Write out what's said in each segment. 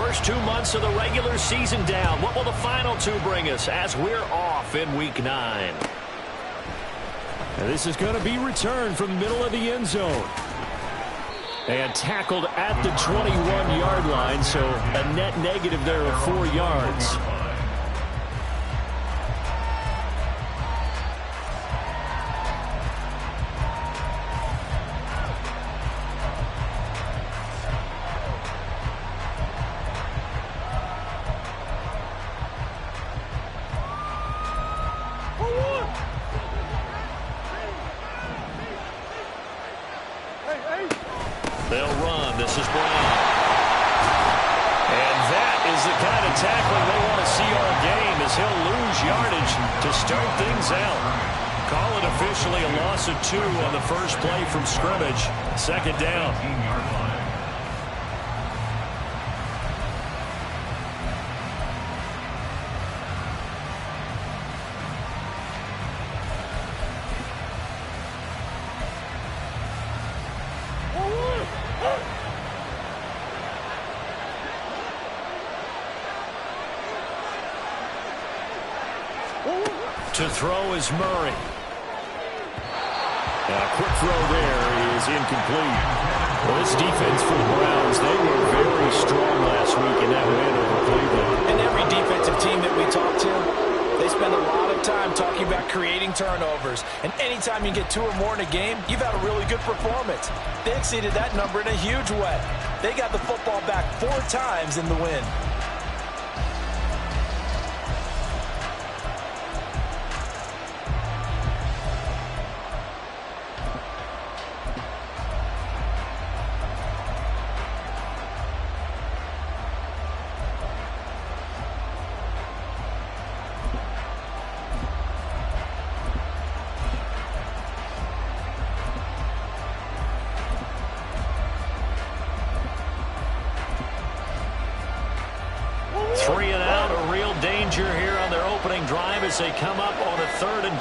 first 2 months of the regular season down. What will the final two bring us as we're off in Week 9? And this is going to be returned from the middle of the end zone. And tackled at the 21-yard line, so a net negative there of 4 yards. They'll run. This is Brown. And that is the kind of tackling they want to see all game, as he'll lose yardage to start things out. Call it officially a loss of 2 on the first play from scrimmage. Second down. To throw is Murray. A quick throw there is incomplete. Well, this defense for the Browns, they were very strong last week in that win over Cleveland. And every defensive team that we talk to, they spend a lot of time talking about creating turnovers. And anytime you get 2 or more in a game, you've had a really good performance. They exceeded that number in a huge way. They got the football back 4 times in the win. Here on their opening drive as they come up on a 3rd and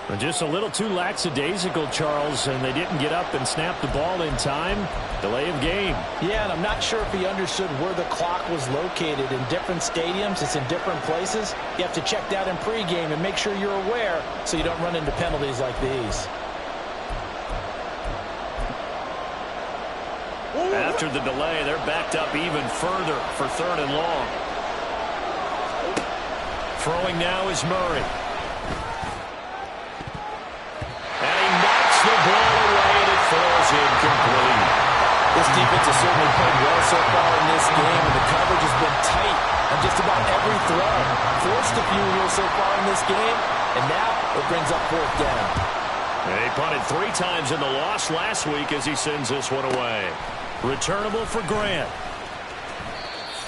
12. Just a little too lackadaisical, Charles, and they didn't get up and snap the ball in time. Delay of game. Yeah, and I'm not sure if he understood where the clock was located. In different stadiums, it's in different places. You have to check that in pregame and make sure you're aware so you don't run into penalties like these. After the delay, they're backed up even further for 3rd and long. Throwing now is Murray. And he knocks the ball away, and it falls incomplete. This defense has certainly played well so far in this game, and the coverage has been tight on just about every throw. Forced a few here so far in this game, and now it brings up 4th down. They punted 3 times in the loss last week as he sends this one away. Returnable for Grant.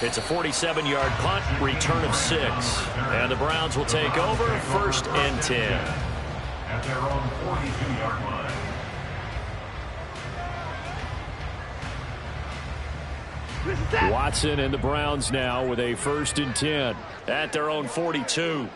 It's a 47-yard punt, return of 6. And the Browns will take over 1st and 10. At their own 42-yard line. Watson and the Browns now with a 1st and 10. At their own 42.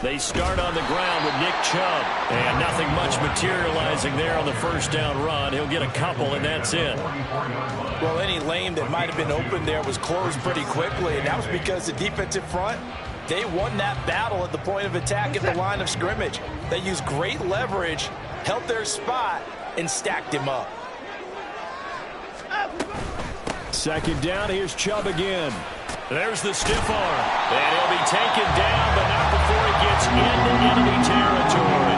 They start on the ground with Nick Chubb. And nothing much materializing there on the 1st down run. He'll get a couple, and that's it. Well, any lane that might have been open there was closed pretty quickly, and that was because the defensive front, they won that battle at the point of attack at the line of scrimmage. They used great leverage, held their spot, and stacked him up. 2nd down, here's Chubb again. There's the stiff arm. And he'll be taken down, but not before he gets into enemy territory.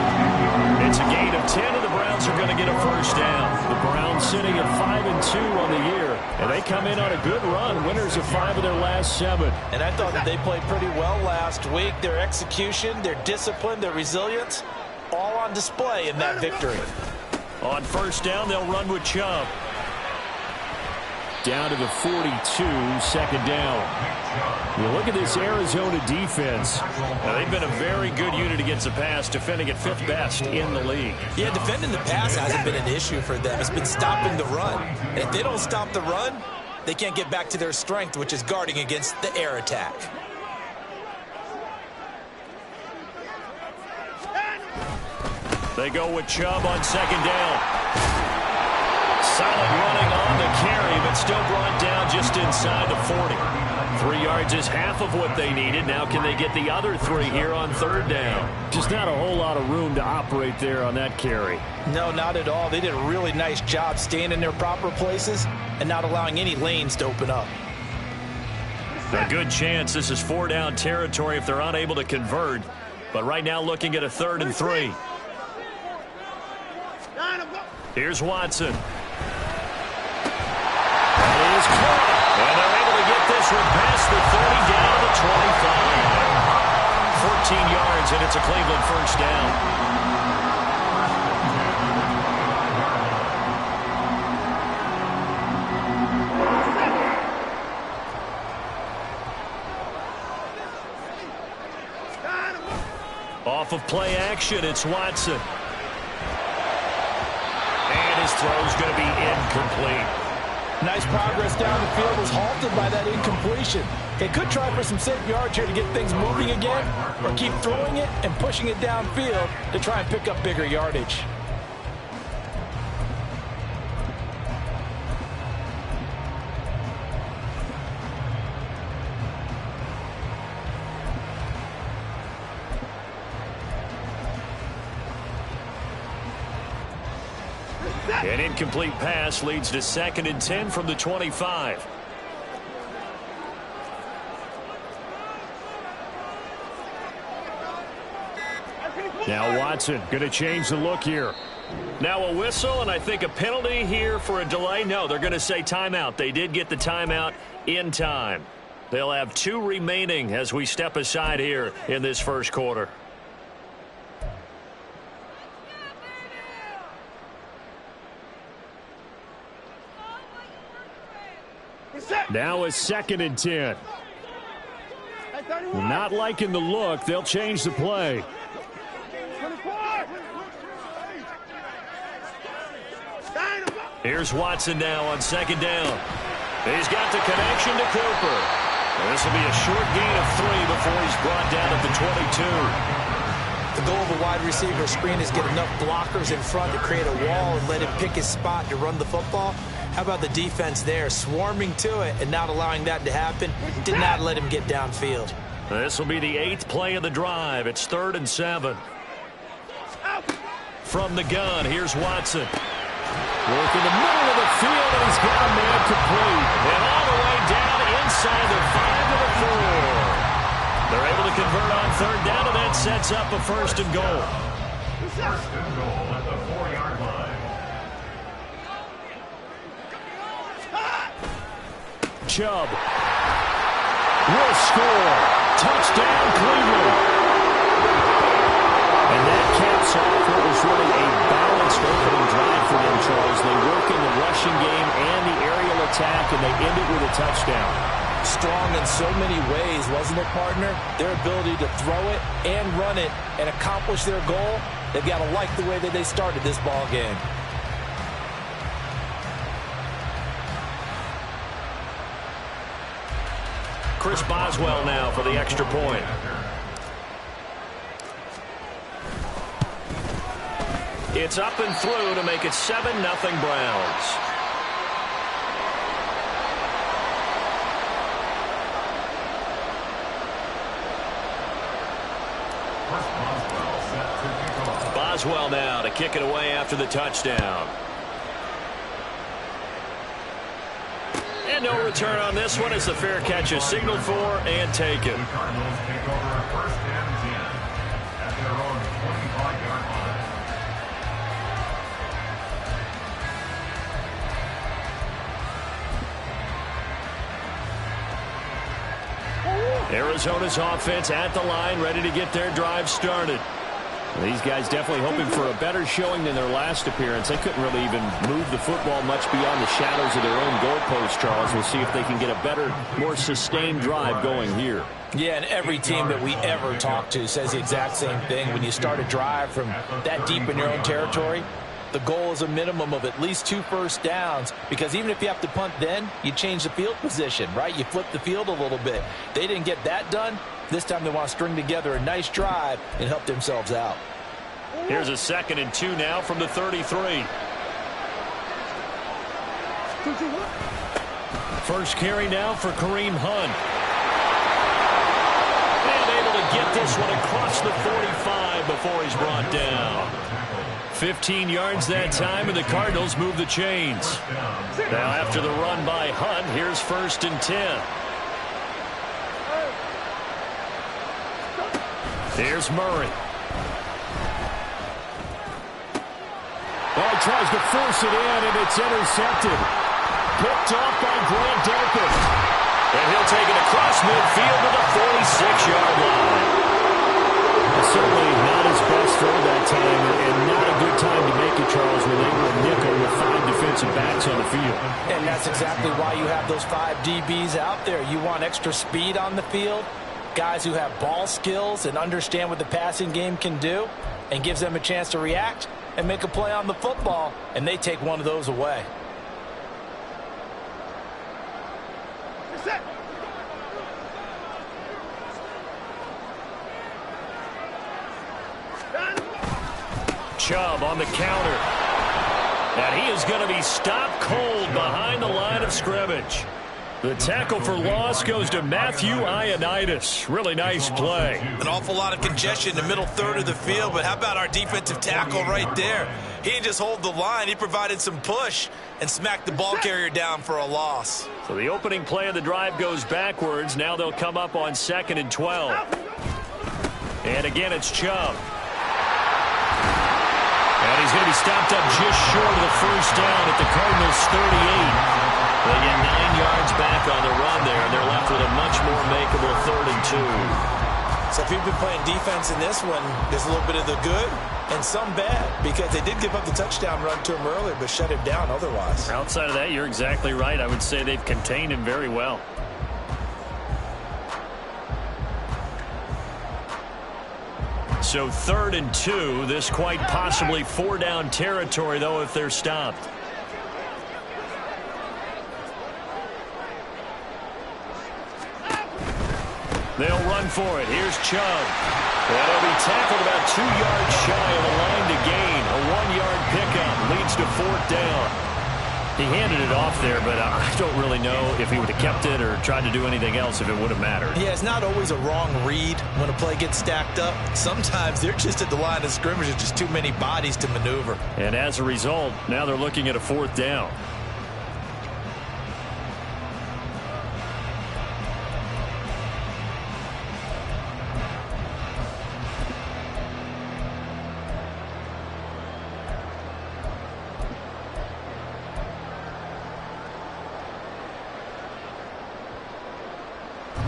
It's a gain of 10, and the Browns are going to get a 1st down. The Browns sitting at 5-2 on the year. And they come in on a good run, winners of 5 of their last 7. And I thought that they played pretty well last week. Their execution, their discipline, their resilience, all on display in that victory. On 1st down, they'll run with Chubb. Down to the 42, 2nd down. You look at this Arizona defense. Now, they've been a very good unit against the pass, defending at 5th best in the league. Yeah, defending the pass hasn't been an issue for them. It's been stopping the run. And if they don't stop the run, they can't get back to their strength, which is guarding against the air attack. They go with Chubb on 2nd down. Solid running on the carry, but still brought down just inside the 40. 3 yards is half of what they needed. Now can they get the other 3 here on third down? Just not a whole lot of room to operate there on that carry. No, not at all. They did a really nice job staying in their proper places and not allowing any lanes to open up. A good chance this is 4-down territory if they're unable to convert. But right now looking at a 3rd and 3. Here's Watson. That is caught. And they're able to get this one past the 30 down to the 25. 14 yards, and it's a Cleveland first down. Off of play action, it's Watson. And his throw's going to be incomplete. Nice progress down the field was halted by that incompletion. They could try for some safe yards here to get things moving again, or keep throwing it and pushing it downfield to try and pick up bigger yardage. An incomplete pass leads to 2nd and 10 from the 25. Now Watson going to change the look here. Now a whistle, and I think a penalty here for a delay. No, they're going to say timeout. They did get the timeout in time. They'll have 2 remaining as we step aside here in this first quarter. Now it's 2nd and 10. Not liking the look. They'll change the play. Here's Watson now on 2nd down. He's got the connection to Cooper. This will be a short gain of 3 before he's brought down at the 22. The goal of a wide receiver screen is get enough blockers in front to create a wall and let him pick his spot to run the football. How about the defense there, swarming to it and not allowing that to happen? Did not let him get downfield. This will be the 8th play of the drive. It's 3rd and 7. From the gun, here's Watson. Work in the middle of the field, and he's got a man complete. And all the way down inside the 5 to the 4. They're able to convert on 3rd down, and that sets up a 1st and goal. First and goal at the 4-yard line. Chubb will score. Touchdown, Cleveland. And that caps off what was really a balanced opening drive for them, Charles. They work in the rushing game and the aerial attack, and they end it with a touchdown. Strong in so many ways, wasn't it, partner? Their ability to throw it and run it and accomplish their goal, they've got to like the way that they started this ball game. Chris Boswell now for the extra point. It's up and through to make it 7-0 Browns. Boswell now to kick it away after the touchdown. And no return on this one as the fair catch is signaled for and taken. The Cardinals take over a 1st and 10 at their own 25-yard line. Arizona's offense at the line, ready to get their drive started. These guys definitely hoping for a better showing than their last appearance. They couldn't really even move the football much beyond the shadows of their own goalpost, Charles. We'll see if they can get a better, more sustained drive going here. Yeah, and every team that we ever talk to says the exact same thing. When you start a drive from that deep in your own territory, the goal is a minimum of at least 2 first downs, because even if you have to punt then, you change the field position, right? You flip the field a little bit. They didn't get that done. This time they want to string together a nice drive and help themselves out. Here's a 2nd and 2 now from the 33. First carry now for Kareem Hunt. And able to get this one across the 45 before he's brought down. 15 yards that time, and the Cardinals move the chains. Now after the run by Hunt, here's 1st and 10. Here's Murray. Oh, tries to force it in, and it's intercepted. Picked off by Grant Delpit. And he'll take it across midfield to the 46-yard line. Certainly not his best throw that time, and not a good time to make it, Charles, when they were a nickel with 5 defensive backs on the field. And that's exactly why you have those 5 DBs out there. You want extra speed on the field, guys who have ball skills and understand what the passing game can do, and gives them a chance to react and make a play on the football, and they take one of those away. Chubb on the counter. And he is going to be stopped cold behind the line of scrimmage. The tackle for loss goes to Matthew Ioannidis. Really nice play. An awful lot of congestion in the middle third of the field, but how about our defensive tackle right there? He didn't just hold the line. He provided some push and smacked the ball carrier down for a loss. So the opening play of the drive goes backwards. Now they'll come up on 2nd and 12. And again, it's Chubb. And he's going to be stopped up just short of the first down at the Cardinals' 38. They get 9 yards back on the run there, and they're left with a much more makeable 3rd and 2. So if you've been playing defense in this one, there's a little bit of the good and some bad, because they did give up the touchdown run to him earlier, but shut him down otherwise. Outside of that, you're exactly right. I would say they've contained him very well. So 3rd and 2, this quite possibly 4-down territory, though, if they're stopped. They'll run for it. Here's Chubb. And he'll be tackled about 2 yards shy of the line to gain. A 1-yard pickup leads to 4th down. He handed it off there, but I don't really know if he would have kept it or tried to do anything else if it would have mattered. Yeah, it's not always a wrong read when a play gets stacked up. Sometimes they're just at the line of scrimmage. There's just too many bodies to maneuver. And as a result, now they're looking at a 4th down.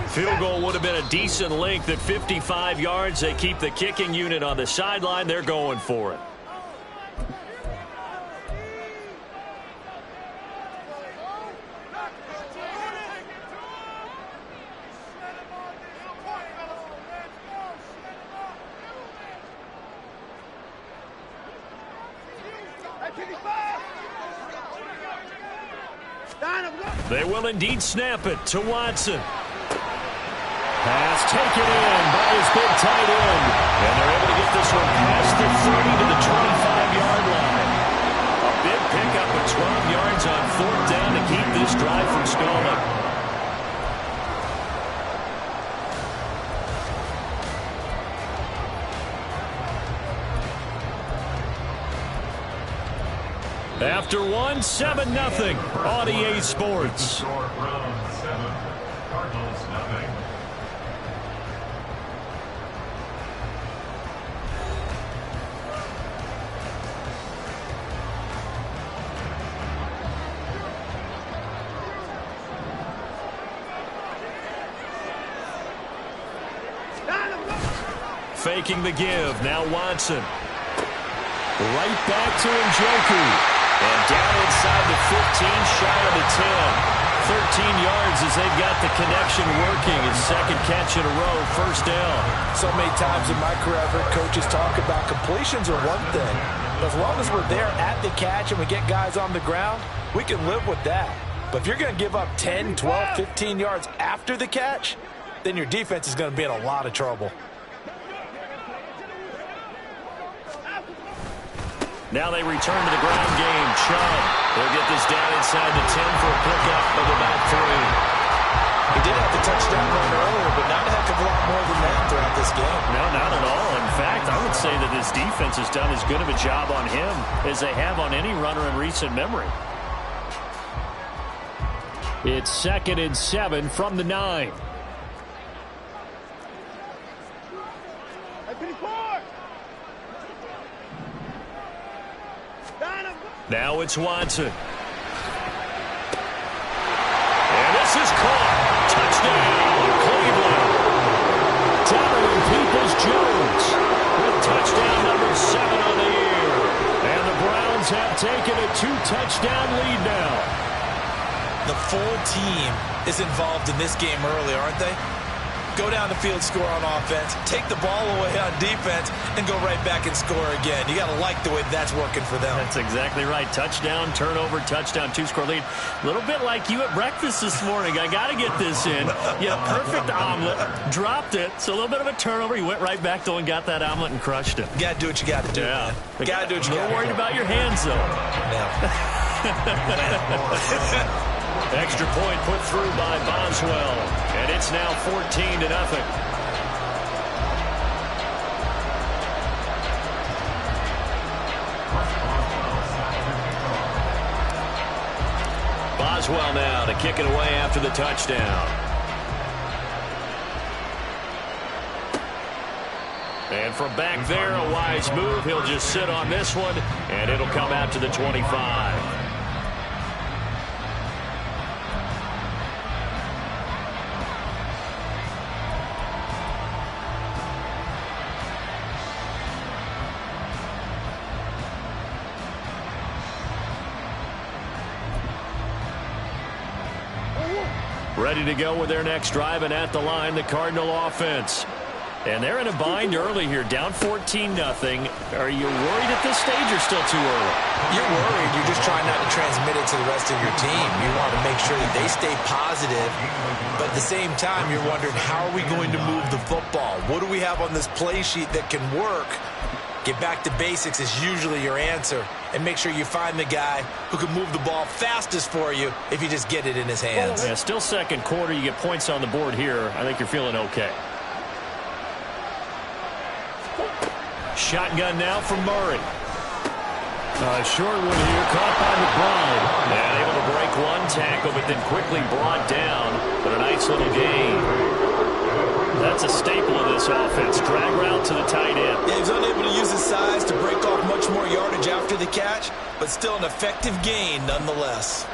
Field goal would have been a decent length at 55 yards. They keep the kicking unit on the sideline. They're going for it. They will indeed snap it to Watson. Pass taken in by his big tight end. And they're able to get this one past the 30 to the 25-yard line. A big pickup of 12 yards on 4th down to keep this drive from stalling. After one, 7-0 on EA Sports. Round 7, Cardinals nothing. Faking the give. Now Watson. Right back to Njoku. And down inside the 15, shy of the 10. 13 yards as they've got the connection working. His 2nd catch in a row, 1st down. So many times in my career I've heard coaches talk about completions are one thing. As long as we're there at the catch and we get guys on the ground, we can live with that. But if you're going to give up 10, 12, 15 yards after the catch, then your defense is going to be in a lot of trouble. Now they return to the ground game. Chubb He'll get this down inside the 10 for a pickup of about 3. He did have the touchdown run earlier, but not a heck of a lot more than that throughout this game. No, not at all. In fact, I would say that this defense has done as good of a job on him as they have on any runner in recent memory. It's 2nd and 7 from the 9. Now it's Watson. And this is caught. Touchdown, Cleveland. Donovan Peoples-Jones with touchdown number 7 on the year. And the Browns have taken a 2-touchdown lead now. The full team is involved in this game early, aren't they? Go down the field, score on offense, take the ball away on defense, and go right back and score again. You got to like the way that's working for them. That's exactly right. Touchdown, turnover, touchdown, 2-score lead. A little bit like you at breakfast this morning. I got to get this in. You had a perfect omelet, dropped it. So a little bit of a turnover. You went right back though and got that omelet and crushed it. You got to do what you got to do. Yeah. Got to do what you got to do. A little worried about your hands though. Yeah. Extra point put through by Boswell. And it's now 14-0. Boswell now to kick it away after the touchdown. And from back there, a wise move. He'll just sit on this one, and it'll come out to the 25. Ready to go with their next drive, and at the line, the Cardinal offense. And they're in a bind early here, down 14-0. Are you worried at this stage or still too early? You're worried. You're just trying not to transmit it to the rest of your team. You want to make sure that they stay positive, but at the same time, you're wondering, how are we going to move the football? What do we have on this play sheet that can work? Get back to basics is usually your answer, and make sure you find the guy who can move the ball fastest for you if you just get it in his hands. Yeah, still second quarter. You get points on the board here. I think you're feeling okay. Shotgun now from Murray. Short one here, caught by McBride. And able to break one tackle, but then quickly brought down. But a nice little gain. That's a staple of this offense. Drag route to the tight end. Yeah, he's unable to use his size to break off much more yardage after the catch, but still an effective gain nonetheless.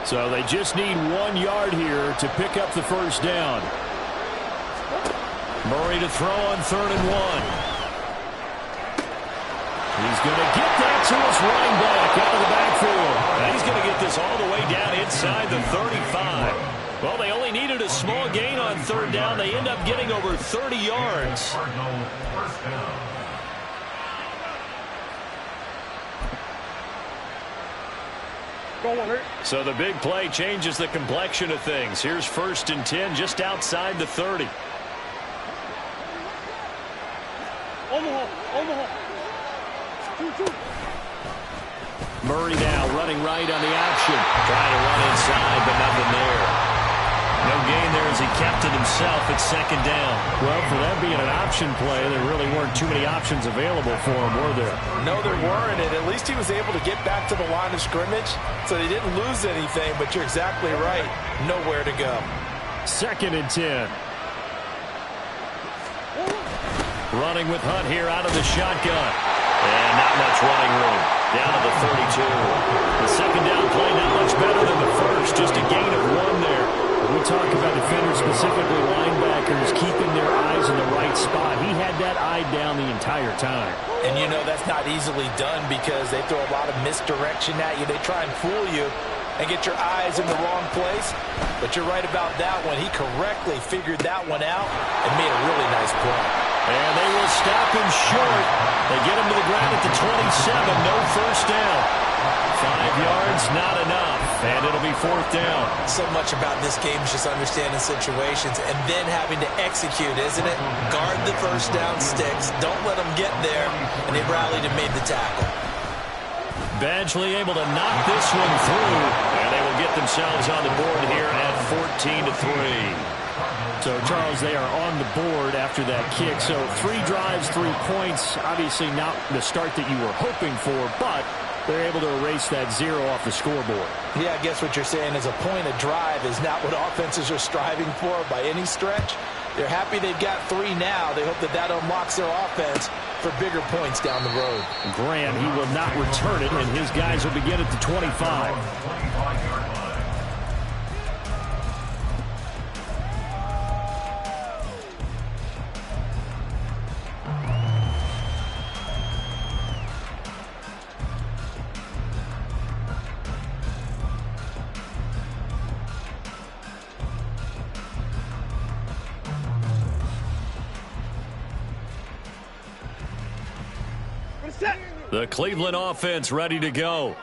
So they just need 1 yard here to pick up the first down. Murray to throw on 3rd and 1. He's going to get that to his running back out of the backfield. And he's going to get this all the way down inside the 35. Well, they only needed a small gain on 3rd down. They end up getting over 30 yards. So the big play changes the complexion of things. Here's 1st and 10 just outside the 30. Murray now running right on the option. Trying to run inside, but nothing there. No gain there as he kept it himself at 2nd down. Well, for that being an option play, there really weren't too many options available for him, were there? No, there weren't, and at least he was able to get back to the line of scrimmage, so he didn't lose anything, but you're exactly right. Nowhere to go. 2nd and 10. Running with Hunt here out of the shotgun. And not much running room. Down to the 32. The 2nd down play not much better than the first. Just a gain of 1 there. When we talk about defenders, specifically linebackers, keeping their eyes in the right spot. He had that eye down the entire time. And you know that's not easily done because they throw a lot of misdirection at you. They try and fool you and get your eyes in the wrong place. But you're right about that one. He correctly figured that one out and made a really nice play. And they will stop him short. They get him to the ground at the 27. No first down. 5 yards, not enough. And it'll be 4th down. So much about this game is just understanding situations and then having to execute, isn't it? Guard the first down sticks. Don't let them get there. And they rallied and made the tackle. Badgley able to knock this one through. And they will get themselves on the board here at 14-3. So, Charles, they are on the board after that kick. So 3 drives, 3 points. Obviously not the start that you were hoping for, but they're able to erase that 0 off the scoreboard. Yeah, I guess what you're saying is a point of drive is not what offenses are striving for by any stretch. They're happy they've got 3 now. They hope that that unlocks their offense for bigger points down the road. Grant, he will not return it, and his guys will begin at the 25. The Cleveland offense ready to go.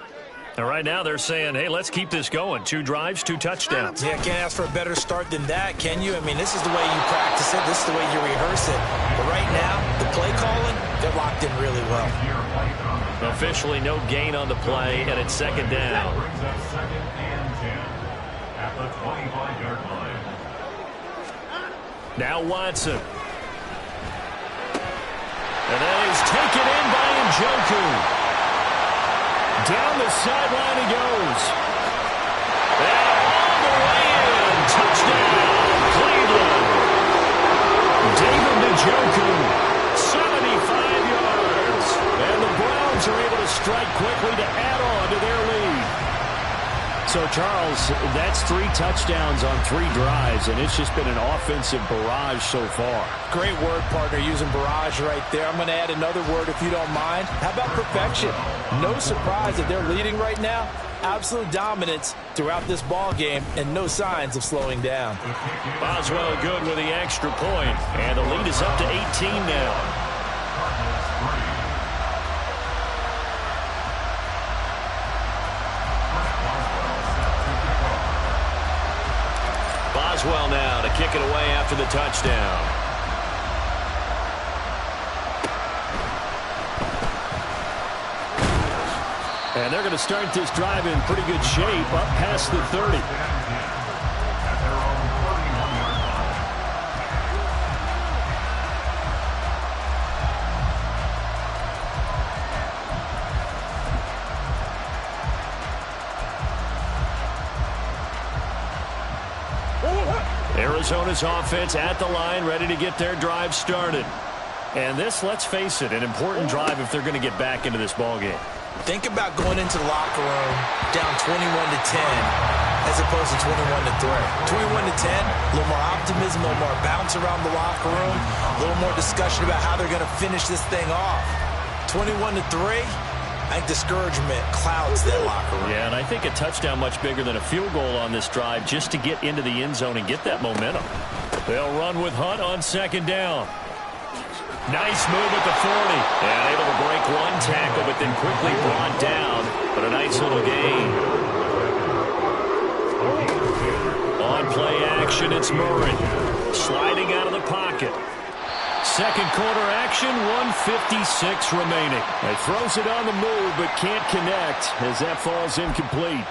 And right now they're saying, hey, let's keep this going. 2 drives, 2 touchdowns. Yeah, can't ask for a better start than that, can you? I mean, this is the way you practice it. This is the way you rehearse it. But right now, the play calling, they're locked in really well. Officially no gain on the play, and it's 2nd down. Brings up 2nd and 10 at the 25-yard line. Now Watson. And that is taken in by Njoku. Down the sideline he goes. And all the way in. Touchdown, Cleveland. David Njoku, 75 yards. And the Browns are able to strike quickly to add on to their lead. So, Charles, that's 3 touchdowns on 3 drives, and it's just been an offensive barrage so far. Great word, partner, using barrage right there. I'm going to add another word if you don't mind. How about perfection? No surprise that they're leading right now. Absolute dominance throughout this ball game and no signs of slowing down. Boswell good with the extra point, and the lead is up to 18 now. Boswell now to kick it away after the touchdown. And they're going to start this drive in pretty good shape up past the 30. Arizona's offense at the line, ready to get their drive started. And this, let's face it, an important drive if they're going to get back into this ballgame. Think about going into the locker room down 21-10 as opposed to 21-3. 21-10, a little more optimism, a little more bounce around the locker room, a little more discussion about how they're going to finish this thing off. 21-3. I think discouragement clouds that locker room. Yeah, and I think a touchdown much bigger than a field goal on this drive just to get into the end zone and get that momentum. They'll run with Hunt on 2nd down. Nice move at the 40. And able to break 1 tackle, but then quickly brought down. But a nice little gain. On play action, it's Murray. Sliding out of the pocket. 2nd quarter action, 1:56 remaining. He throws it on the move, but can't connect as that falls incomplete.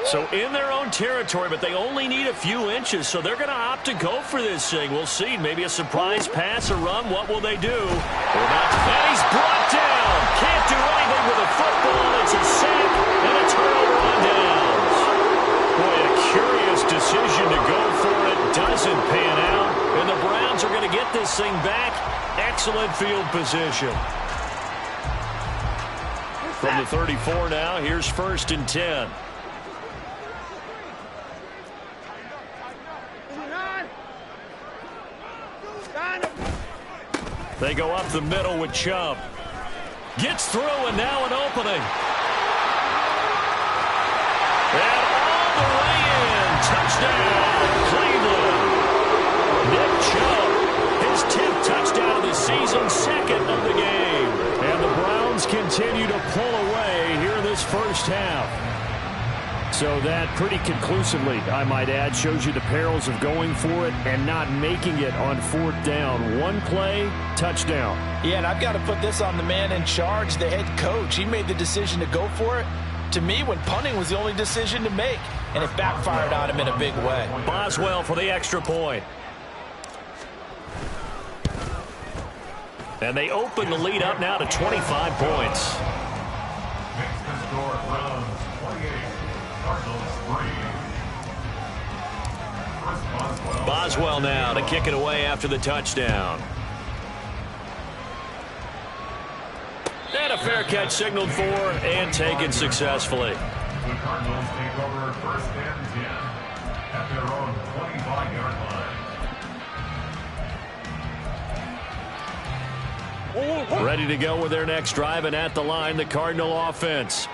So in their own territory, but they only need a few inches, so they're going to opt to go for this thing. We'll see. Maybe a surprise pass or run. What will they do? And he's brought down. Can't do anything with a football. It's a sack and a turnover on downs. Boy, a curious decision to go for it. Doesn't pan out. And the Browns are going to get this thing back. Excellent field position. From the 34 now, here's 1st and 10. They go up the middle with Chubb. Gets through, and now an opening. And all the way in. Touchdown, Cleveland. Nick Chubb, his 10th touchdown of the season's second of the game. And the Browns continue to pull away here in this first half. So that pretty conclusively, I might add, shows you the perils of going for it and not making it on fourth down. One play, touchdown. Yeah, and I've got to put this on the man in charge, the head coach. He made the decision to go for it. To me, when punting was the only decision to make, and it backfired on him in a big way. Boswell for the extra point. And they open the lead up now to 25 points. Makes the score Browns 28, Cardinals 3. Boswell now to kick it away after the touchdown. And a fair catch signaled for and taken successfully. The Cardinals take over first and 10 at their own 25-yard line. Ready to go with their next drive, and at the line, the Cardinal offense.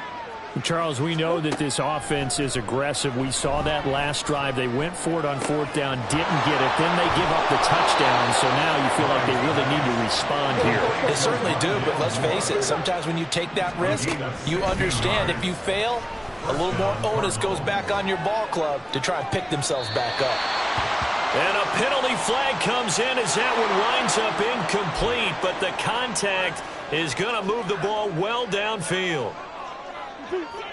Charles, we know that this offense is aggressive. We saw that last drive. They went for it on fourth down, didn't get it. Then they give up the touchdown, so now you feel like they really need to respond here. They certainly do, but let's face it, sometimes when you take that risk, you understand if you fail, a little more onus goes back on your ball club to try and pick themselves back up. And a penalty flag comes in as that one winds up incomplete, but the contact is going to move the ball well downfield.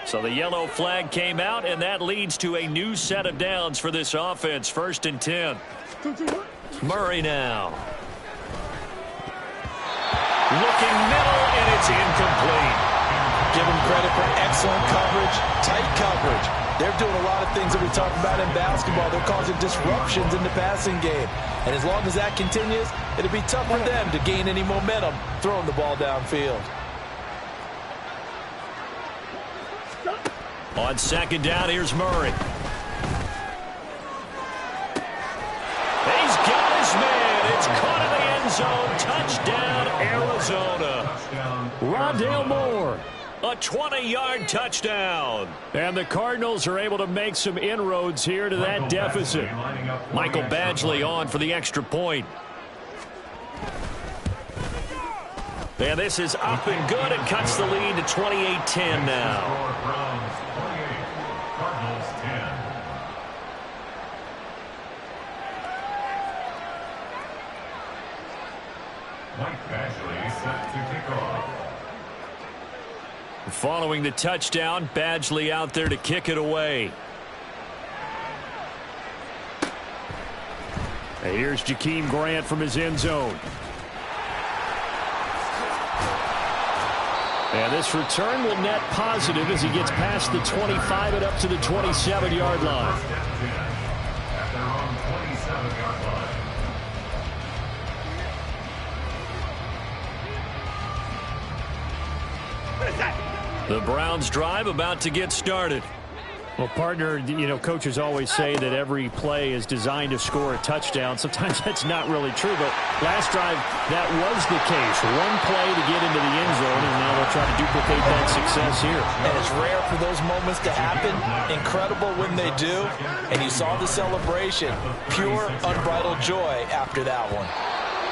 So the yellow flag came out, and that leads to a new set of downs for this offense. First and 10. Murray now. Looking middle, and it's incomplete. Give them credit for excellent coverage, tight coverage. They're doing a lot of things that we talk about in basketball. They're causing disruptions in the passing game. And as long as that continues, it'll be tough for them to gain any momentum throwing the ball downfield. On second down, here's Murray. He's got his man. It's caught in the end zone. Touchdown, Arizona. Rondale Moore. A 20-yard touchdown. And the Cardinals are able to make some inroads here to that deficit. Michael Badgley on for the extra point. And this is up and good. It cuts the lead to 28-10 now. Cardinals 10. Mike Badgley set to kick off. Following the touchdown, Badgley out there to kick it away. And here's Jakeem Grant from his end zone. And this return will net positive as he gets past the 25 and up to the 27-yard line. At their own 27-yard line. The Browns drive about to get started. Well, partner, you know, coaches always say that every play is designed to score a touchdown. Sometimes that's not really true, but last drive, that was the case. One play to get into the end zone, and now they'll try to duplicate that success here. And it's rare for those moments to happen. Incredible when they do. And you saw the celebration. Pure, unbridled joy after that one.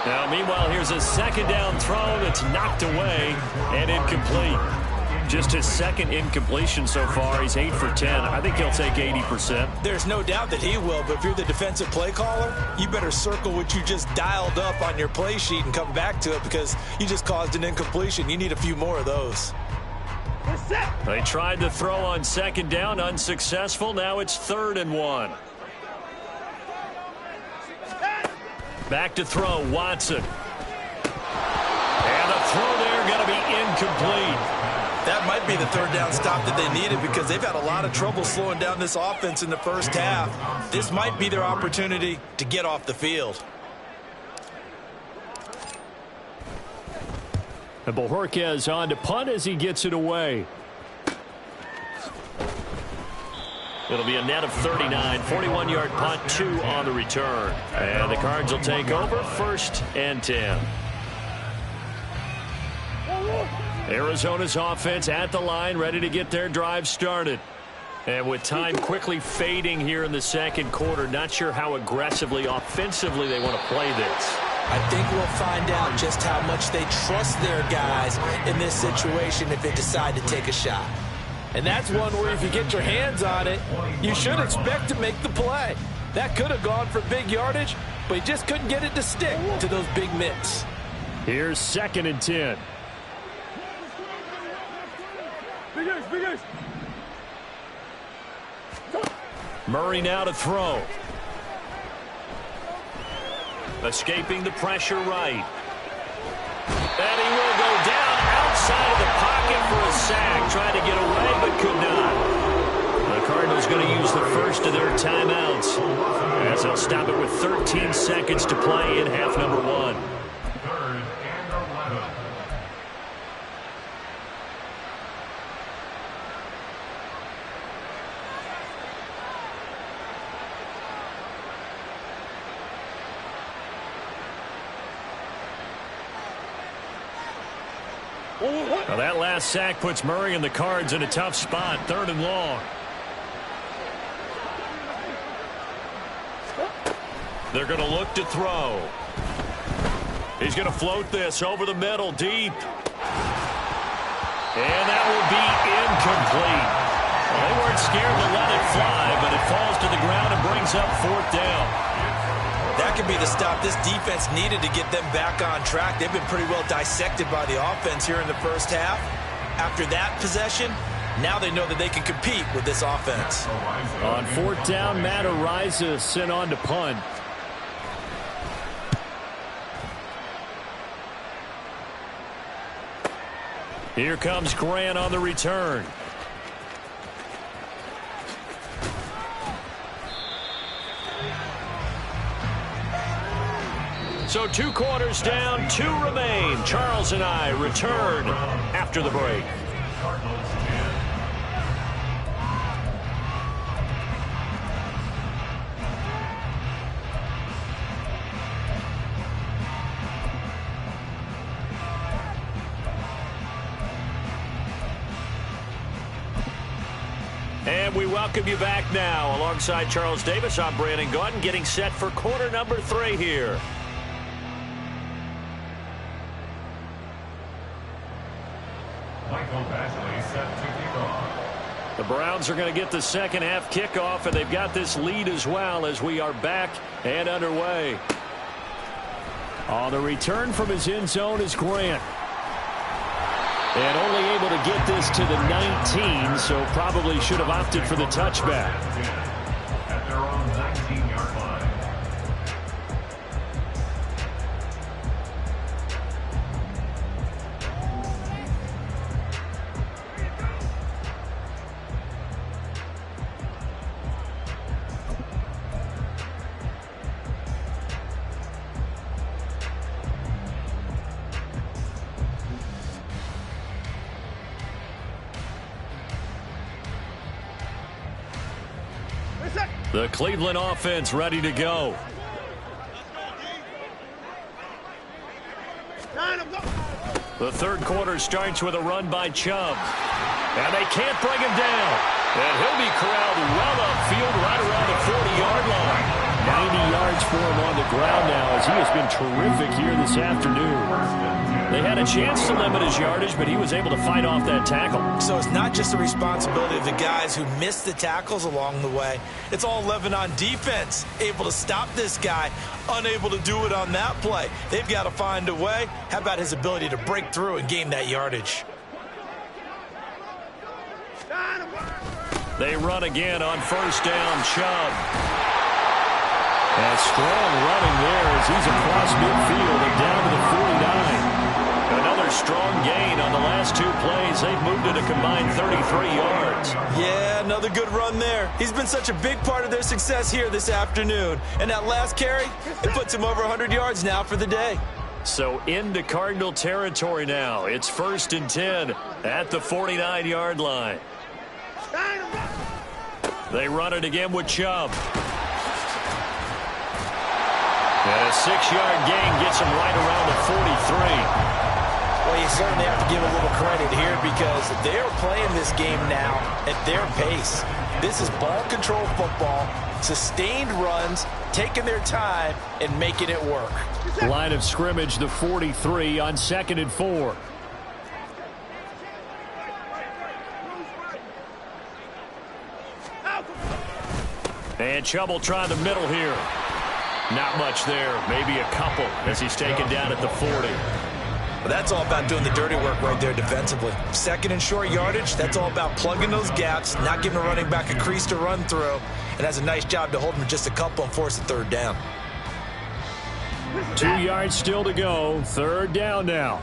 Now, meanwhile, here's a second down throw that's knocked away and incomplete. Just his second incompletion so far. He's 8 for 10. I think he'll take 80%. There's no doubt that he will, but if you're the defensive play caller, you better circle what you just dialed up on your play sheet and come back to it because you just caused an incompletion. You need a few more of those. They tried to throw on second down, unsuccessful. Now it's 3rd and 1. Back to throw, Watson. And the throw there going to be incomplete. That might be the third down stop that they needed because they've had a lot of trouble slowing down this offense in the first half. This might be their opportunity to get off the field. And Bojorquez on to punt as he gets it away. It'll be a net of 39, 41-yard punt, 2 on the return. And the Cards will take over, 1st and 10. Arizona's offense at the line, ready to get their drive started. And with time quickly fading here in the second quarter, not sure how aggressively, offensively they want to play this. I think we'll find out just how much they trust their guys in this situation if they decide to take a shot. And that's one where if you get your hands on it, you should expect to make the play. That could have gone for big yardage, but he just couldn't get it to stick to those big mitts. Here's 2nd and 10. Murray now to throw. Escaping the pressure right. And he will go down outside of the pocket for a sack. Tried to get away, but could not. The Cardinals going to use the first of their timeouts, as they'll stop it with 13 seconds to play in half number 1. Well, that last sack puts Murray and the Cards in a tough spot. 3rd and long. They're going to look to throw. He's going to float this over the middle, deep. And that will be incomplete. Well, they weren't scared to let it fly, but it falls to the ground and brings up 4th down. That could be the stop this defense needed to get them back on track. They've been pretty well dissected by the offense here in the first half. After that possession, now they know that they can compete with this offense. On 4th down, Matt Ariza sent on to punt. Here comes Grant on the return. So 2 quarters down, 2 remain. Charles and I return after the break. And we welcome you back now. Alongside Charles Davis, I'm Brandon Gaudin, getting set for quarter number 3 here. The Browns are going to get the second half kickoff, and they've got this lead as well as we are back and underway. On the return from his end zone is Grant. And only able to get this to the 19, so probably should have opted for the touchback. At their own 19-yard line. The Cleveland offense ready to go. The 3rd quarter starts with a run by Chubb. And they can't bring him down. And he'll be corralled well upfield right around the 40-yard line. 90 yards for him on the ground now as he has been terrific here this afternoon. They had a chance to limit his yardage, but he was able to fight off that tackle. So it's not just the responsibility of the guys who missed the tackles along the way. It's all 11 on defense, able to stop this guy, unable to do it on that play. They've got to find a way. How about his ability to break through and gain that yardage? They run again on 1st down, Chubb. And strong running there as he's across midfield and down to the 49. Another strong gain on the last 2 plays. They've moved it a combined 33 yards. Yeah, another good run there. He's been such a big part of their success here this afternoon. And that last carry, it puts him over 100 yards now for the day. So into Cardinal territory now. It's 1st and 10 at the 49-yard line. They run it again with Chubb. And a 6-yard gain gets him right around the 43. Well, you certainly have to give a little credit here because they are playing this game now at their pace. This is ball control football, sustained runs, taking their time, and making it work. Line of scrimmage, the 43 on 2nd and 4. And Chubb will try the middle here. Not much there, maybe a couple as he's taken down at the 40. Well, that's all about doing the dirty work right there defensively. 2nd and short yardage, that's all about plugging those gaps, not giving a running back a crease to run through, and has a nice job to hold him to just a couple and force a 3rd down. 2 yards still to go. 3rd down now.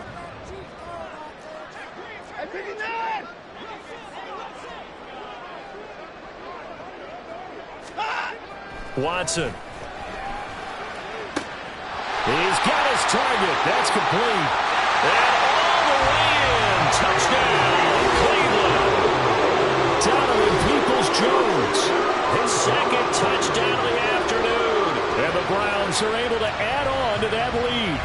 Watson. He's got his target. That's complete. And all the way in. Touchdown, Cleveland. Donovan Peoples-Jones. His 2nd touchdown of the afternoon. And the Browns are able to add on to that lead.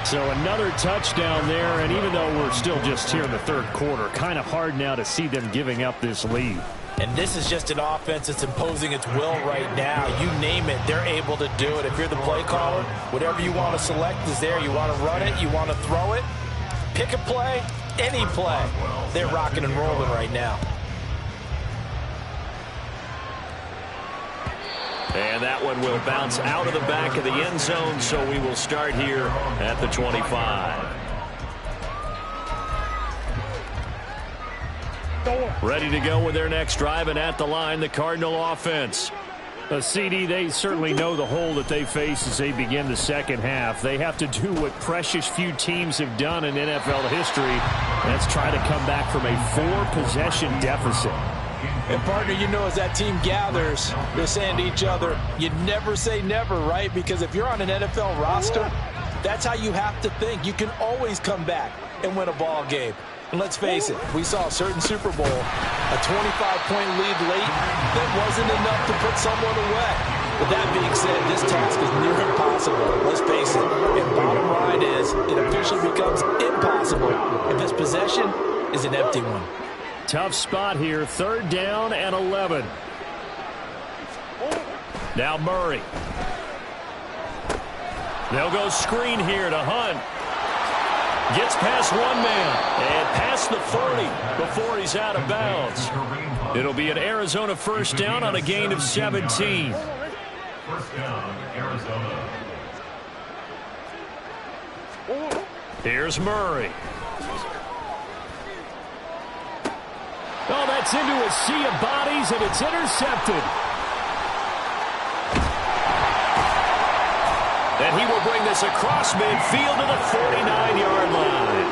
So another touchdown there, and even though we're still just here in the 3rd quarter, kind of hard now to see them giving up this lead. And this is just an offense that's imposing its will right now. You name it, they're able to do it. If you're the play caller, whatever you want to select is there. You want to run it, you want to throw it, pick a play, any play. They're rocking and rolling right now. And that one will bounce out of the back of the end zone, so we will start here at the 25. Ready to go with their next drive, and at the line, the Cardinal offense. CD, they certainly know the hole that they face as they begin the 2nd half. They have to do what precious few teams have done in NFL history. That's try to come back from a 4-possession deficit. And, partner, you know, as that team gathers, they're saying to each other, you never say never, right? Because if you're on an NFL roster, that's how you have to think. You can always come back and win a ball game. And let's face it, we saw a certain Super Bowl, a 25-point lead late, that wasn't enough to put someone away. But that being said, this task is near impossible. Let's face it. And bottom line is, it officially becomes impossible if this possession is an empty one. Tough spot here, 3rd down and 11. Now Murray. They'll go screen here to Hunt. Gets past one man and past the 40 before he's out of bounds. It'll be an Arizona 1st down on a gain of 17. 1st down, Arizona. Here's Murray. Oh, that's into a sea of bodies, and it's intercepted. And he will bring this across midfield to the 49-yard line.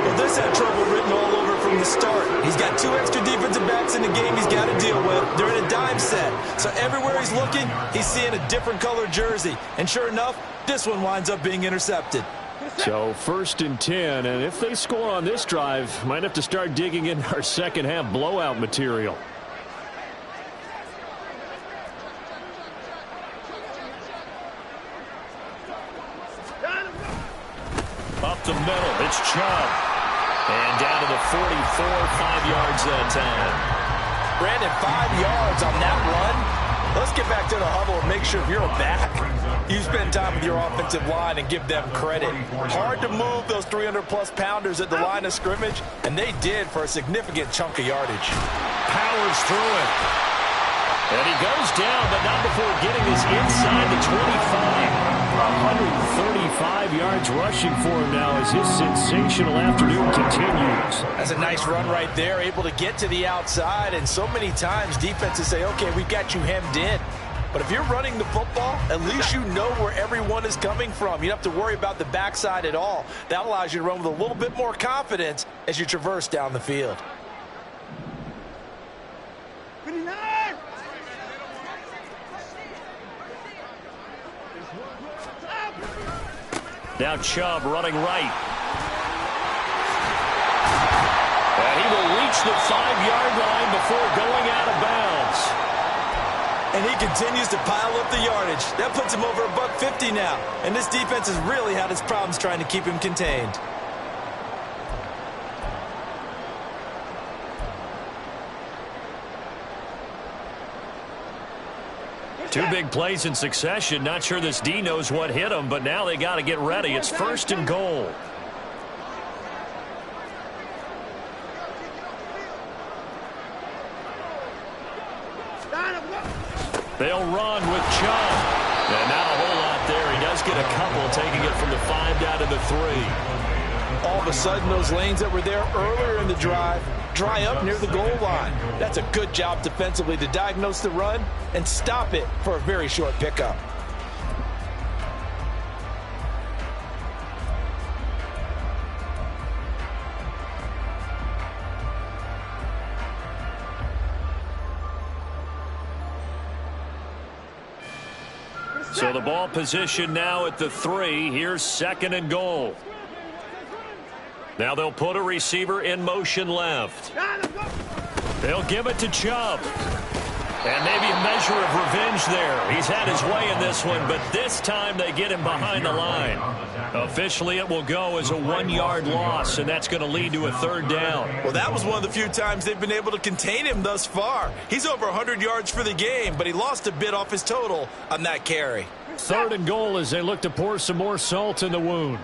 Well, this had trouble written all over from the start. He's got 2 extra defensive backs in the game he's got to deal with. They're in a dime set. So everywhere he's looking, he's seeing a different color jersey. And sure enough, this one winds up being intercepted. So 1st and 10, and if they score on this drive, might have to start digging in our 2nd half blowout material. Up the middle, it's Chubb. And down to the 44, 5 yards that time. Brandon, 5 yards on that run. Let's get back to the huddle and make sure you're back. You spend time with your offensive line and give them credit. Hard to move those 300-plus pounders at the line of scrimmage, and they did for a significant chunk of yardage. Powers through it. And he goes down, but not before getting his inside the 25. 135 yards rushing for him now as his sensational afternoon continues. That's a nice run right there, able to get to the outside, and so many times defenses say, okay, we've got you hemmed in. But if you're running the football, at least you know where everyone is coming from. You don't have to worry about the backside at all. That allows you to run with a little bit more confidence as you traverse down the field. Now Chubb running right. And he will reach the 5-yard line before going out of bounds. And he continues to pile up the yardage. That puts him over $150 now. And this defense has really had its problems trying to keep him contained. Two big plays in succession. Not sure this D knows what hit him, but now they got to get ready. It's 1st and goal. They'll run with Chubb. And not a whole lot there. He does get a couple, taking it from the 5 down to the 3. All of a sudden, those lanes that were there earlier in the drive dry up near the goal line. That's a good job defensively to diagnose the run and stop it for a very short pickup. So the ball position now at the 3. Here's 2nd and goal. Now they'll put a receiver in motion left. They'll give it to Chubb. And maybe a measure of revenge there. He's had his way in this one, but this time they get him behind the line. Officially, it will go as a 1-yard loss, and that's going to lead to a 3rd down. Well, that was one of the few times they've been able to contain him thus far. He's over 100 yards for the game, but he lost a bit off his total on that carry. 3rd and goal as they look to pour some more salt in the wound.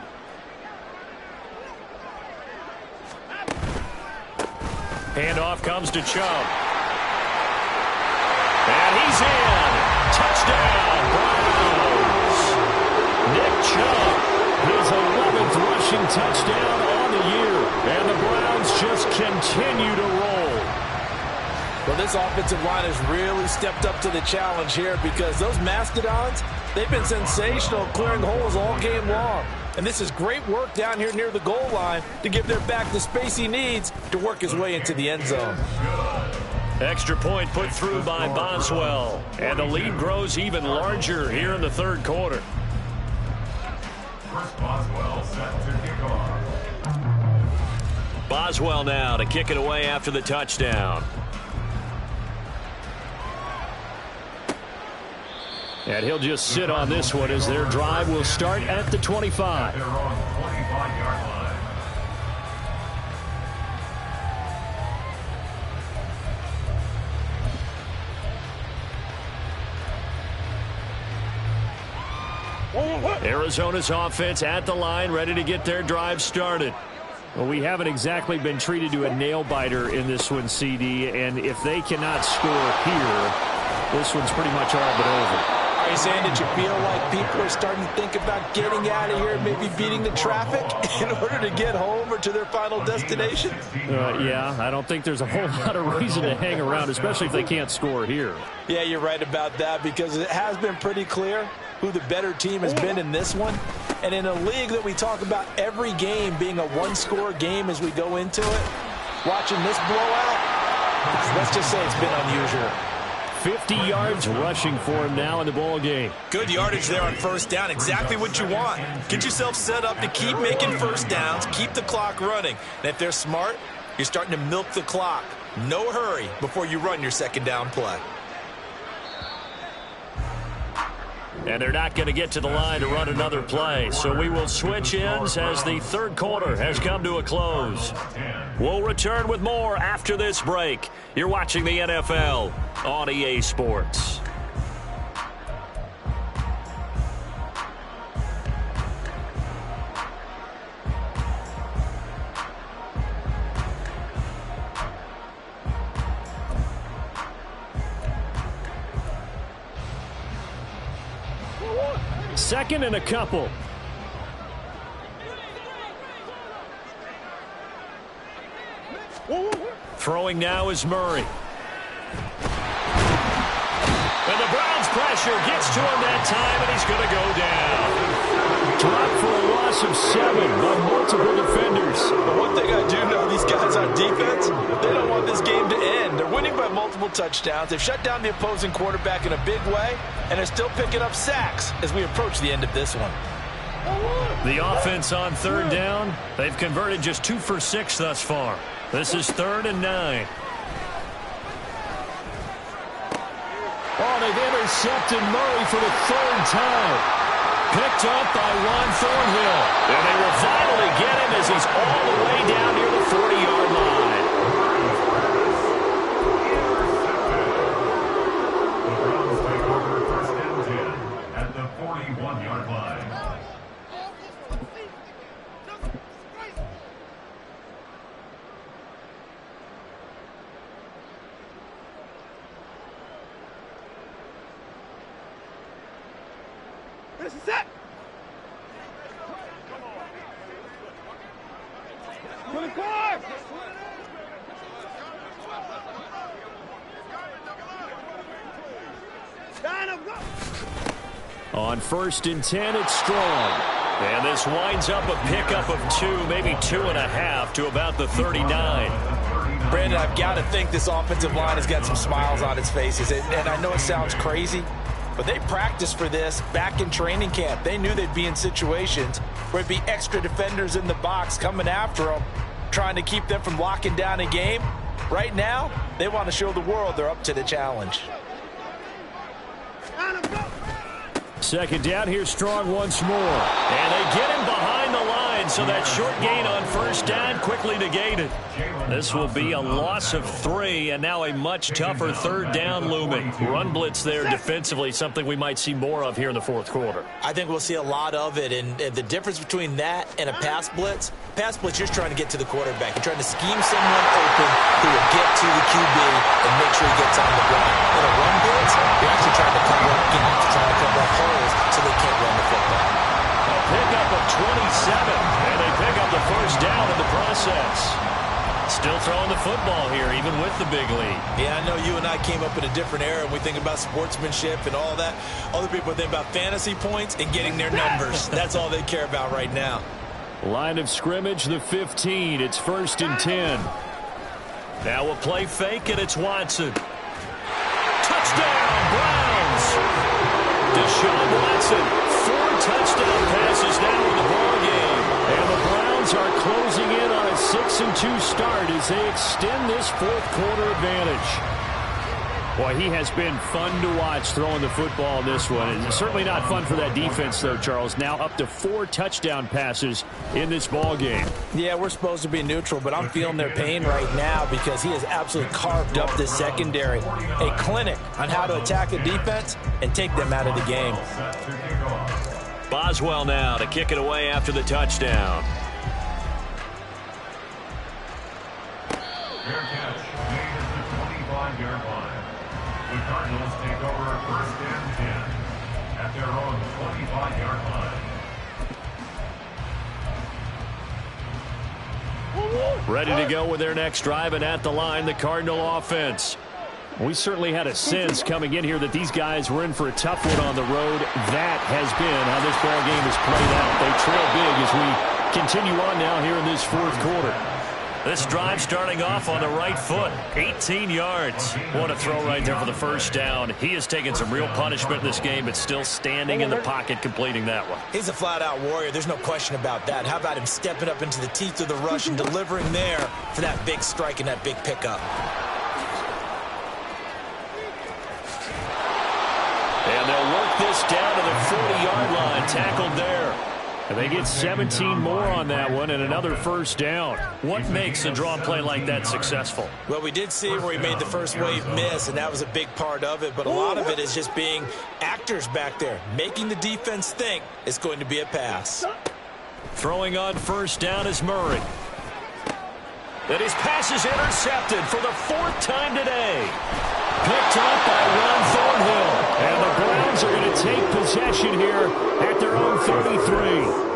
Handoff comes to Chubb. And he's in. Touchdown, Browns. Nick Chubb, his 11th rushing touchdown on the year. And the Browns just continue to roll. Well, this offensive line has really stepped up to the challenge here because those Mastodons, they've been sensational clearing holes all game long. And this is great work down here near the goal line to give their back the space he needs to work his way into the end zone. Extra point put through by Boswell. And the lead grows even larger here in the 3rd quarter. First Boswell set to kick off. Boswell now to kick it away after the touchdown. And he'll just sit on this one as their drive will start at the 25. Their own 25-yard line. Arizona's offense at the line, ready to get their drive started. Well, we haven't exactly been treated to a nail-biter in this one, CD, and if they cannot score here, this one's pretty much all but over. Are you saying that you feel like people are starting to think about getting out of here and maybe beating the traffic in order to get home or to their final destination? Yeah, I don't think there's a whole lot of reason to hang around, especially if they can't score here. Yeah, you're right about that because it has been pretty clear who the better team has been in this one. And in a league that we talk about every game being a one-score game as we go into it, watching this blowout, let's just say it's been unusual. 50 yards rushing for him now in the ball game. Good yardage there on 1st down. Exactly what you want. Get yourself set up to keep making 1st downs, keep the clock running. And if they're smart, you're starting to milk the clock. No hurry before you run your 2nd down play. And they're not going to get to the line to run another play. So we will switch ends as the 3rd quarter has come to a close. We'll return with more after this break. You're watching the NFL on EA Sports. Second and a couple. Throwing now is Murray. And the Browns pressure gets to him that time, and he's going to go down. Dropped for a loss of 7 by multiple defenders. But one thing I do know, these guys on defense, they don't want this game to end. They're winning by multiple touchdowns. They've shut down the opposing quarterback in a big way, and they're still picking up sacks as we approach the end of this one. The offense on 3rd down, they've converted just 2 for 6 thus far. This is 3rd and 9. Oh, they've intercepted Murray for the third time. Picked up by Ron Thornhill. And they will finally get him as he's all the way down near the 40-yard line. The Browns take over first and 10 at the 41-yard line. This is it. To the car. On 1st and 10, it's Strong. And this winds up a pickup of 2, maybe 2.5 to about the 39. Brandon, I've got to think this offensive line has got some smiles on its faces. And I know it sounds crazy, but they practiced for this back in training camp. They knew they'd be in situations where it'd be extra defenders in the box coming after them, trying to keep them from locking down a game. Right now, they want to show the world they're up to the challenge. Second down, here's Strong once more. And they get him behind the line, so that short gain on first down quickly negated. This will be a loss of 3, and now a much tougher third down looming. Run blitz there defensively, something we might see more of here in the fourth quarter. I think we'll see a lot of it, and the difference between that and a pass blitz, you're just trying to get to the quarterback. You're trying to scheme someone open who will get to the QB and make sure he gets on the ground. In a run blitz, you're actually trying to cover up holes so they can't run the football. A pickup of 27, and they pick up the first down in the process. Still throwing the football here, even with the big lead. Yeah, I know you and I came up in a different era, and we think about sportsmanship and all that. Other people think about fantasy points and getting their numbers. That's all they care about right now. Line of scrimmage, the 15. It's 1st and 10. Now we'll play fake, and it's Watson. Touchdown, Browns! Deshaun Watson, 4 touchdown passes now in the ballgame. And the Browns are closing in on a 6-2 start as they extend this fourth quarter advantage. Boy, he has been fun to watch throwing the football in this one. It's certainly not fun for that defense, though, Charles. Now up to 4 touchdown passes in this ball game. Yeah, we're supposed to be neutral, but I'm feeling their pain right now because he has absolutely carved up this secondary. A clinic on how to attack a defense and take them out of the game. Boswell now to kick it away after the touchdown. Fair catch made at the 25-yard line. The Cardinals take over first and 10 at their own 25-yard line. Ready to go with their next drive, and at the line, the Cardinal offense. We certainly had a sense coming in here that these guys were in for a tough one on the road. That has been how this ball game has played out. They trail big as we continue on now here in this fourth quarter. This drive starting off on the right foot, 18 yards. What a throw right there for the first down. He has taken some real punishment in this game, but still standing in the pocket completing that one. He's a flat-out warrior. There's no question about that. How about him stepping up into the teeth of the rush and delivering there for that big strike and that big pickup? And they'll work this down to the 40-yard line, tackled there. And they get 17 more on that one and another first down. What makes a draw play like that successful? Well, we did see where he made the first wave miss, and that was a big part of it. But a lot of it is just being actors back there, making the defense think it's going to be a pass. Throwing on first down is Murray. And his pass is intercepted for the 4th time today. Picked up by Ron Thornhill. And the Browns are going to take possession here at their own 33.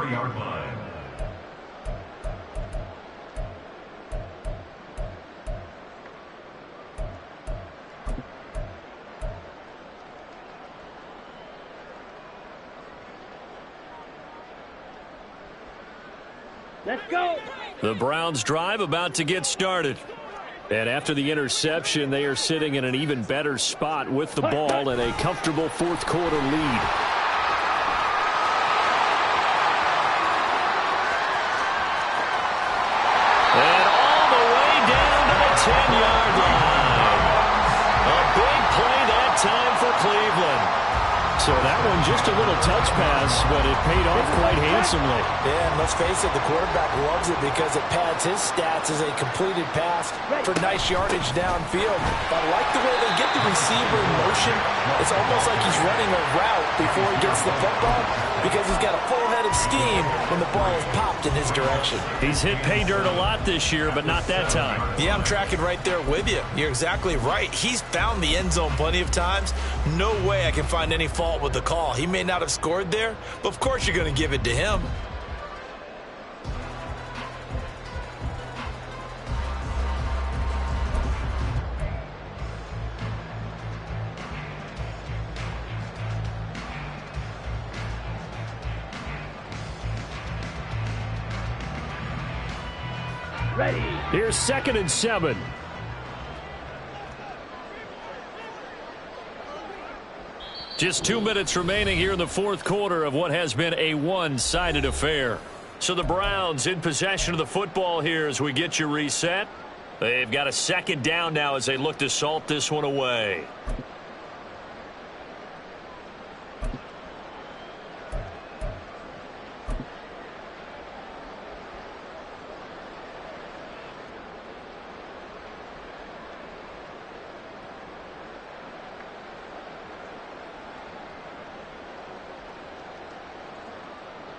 4-yard line. Let's go. The Browns drive about to get started. And after the interception, they are sitting in an even better spot with the ball and a comfortable fourth quarter lead. And all the way down to the 10-yard line. A big play that time for Cleveland. So that one just a little touch pass, but it paid off quite handsomely. Yeah, and let's face it, the quarterback loves it because it pads his stats as a completed pass for nice yardage downfield. But I like the way they get the receiver in motion. It's almost like he's running a route before he gets the football because he's got a full head of steam when the ball is popped in his direction. He's hit pay dirt a lot this year, but not that time. Yeah, I'm tracking right there with you. You're exactly right. He's found the end zone plenty of times. No way I can find any fault with the call. He may not have scored there, but of course you're going to give it to him. Ready. Here's 2nd and 7. Just 2 minutes remaining here in the fourth quarter of what has been a one-sided affair. So the Browns in possession of the football here as we get you reset. They've got a 2nd down now as they look to salt this one away.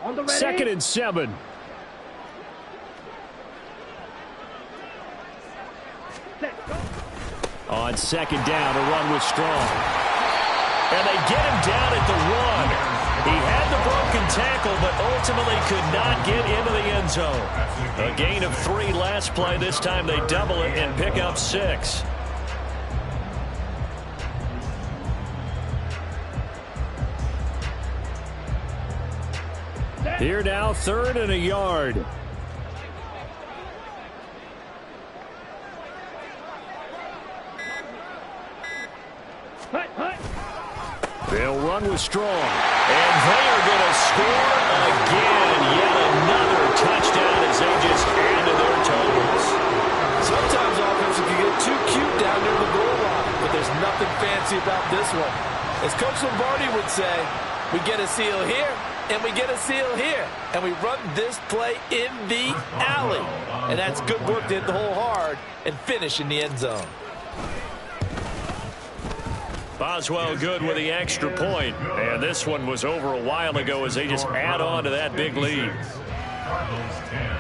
On the ready. 2nd and 7. Let's go. On 2nd down, a run was strong. And they get him down at the 1. He had the broken tackle, but ultimately could not get into the end zone. A gain of 3 last play. This time they double it and pick up 6. Here now, 3rd and a yard. They'll run with Strong. And they are going to score again. Yet another touchdown as they just add to their totals. Sometimes offense can get too cute down near the goal line, but there's nothing fancy about this one. As Coach Lombardi would say, we get a seal here, and we get a seal here, and we run this play in the alley. And that's good work to hit the hole hard and finish in the end zone. Boswell good with the extra point. And this one was over a while ago as they just add on to that big lead. Cardinals 10.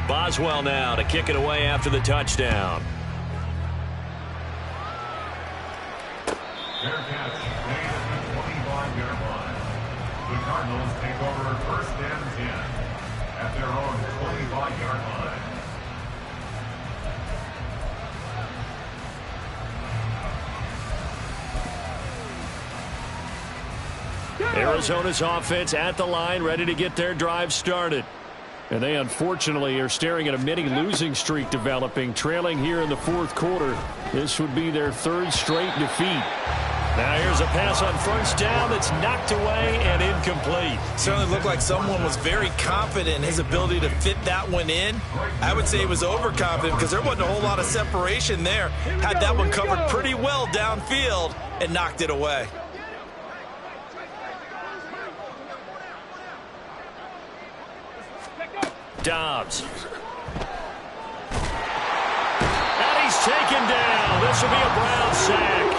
Boswell now to kick it away after the touchdown. Fair catch made at the 25-yard line. The Cardinals take over 1st and 10 at their own 25-yard line. Arizona's offense at the line, ready to get their drive started. And they unfortunately are staring at a mini losing streak developing, trailing here in the fourth quarter. This would be their 3rd straight defeat. Now here's a pass on 1st down that's knocked away and incomplete. Certainly looked like someone was very confident in his ability to fit that one in. I would say he was overconfident because there wasn't a whole lot of separation there. Had that one covered pretty well downfield and knocked it away. Dobbs. And he's taken down. This will be a Brown sack.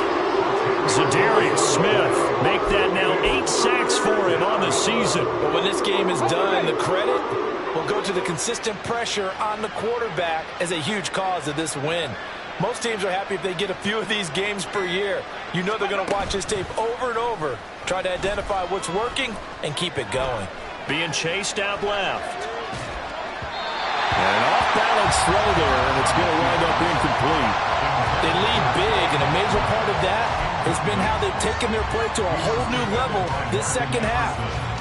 Zadarius Smith Make that now 8 sacks for him on the season. But when this game is done, the credit will go to the consistent pressure on the quarterback as a huge cause of this win. Most teams are happy if they get a few of these games per year. You know they're going to watch this tape over and over, try to identify what's working, and keep it going. Being chased out left. An off-balance throw there, and it's going to wind up incomplete. They lead big, and a major part of that has been how they've taken their play to a whole new level this second half.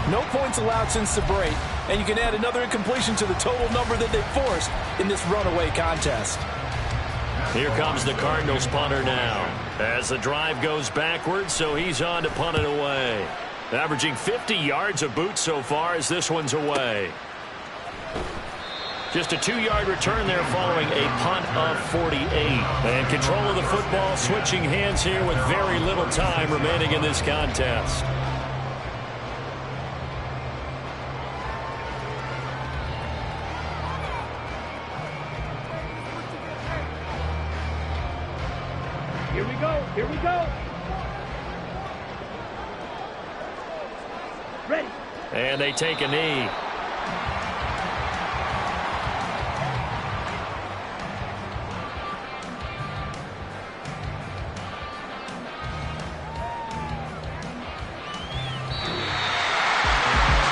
No points allowed since the break, and you can add another incompletion to the total number that they forced in this runaway contest. Here comes the Cardinals punter now. As the drive goes backwards, so he's on to punt it away. Averaging 50 yards a boot so far as this one's away. Just a 2-yard return there following a punt of 48. And control of the football switching hands here with very little time remaining in this contest. Here we go. Here we go. Ready. And they take a knee.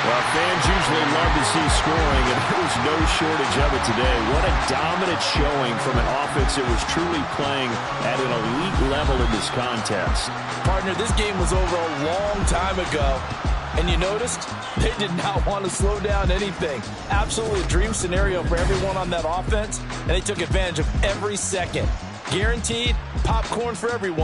Well, fans usually love to see scoring, and there was no shortage of it today. What a dominant showing from an offense that was truly playing at an elite level in this contest. Partner, this game was over a long time ago. And you noticed they did not want to slow down anything. Absolutely a dream scenario for everyone on that offense, and they took advantage of every second. Guaranteed popcorn for everyone.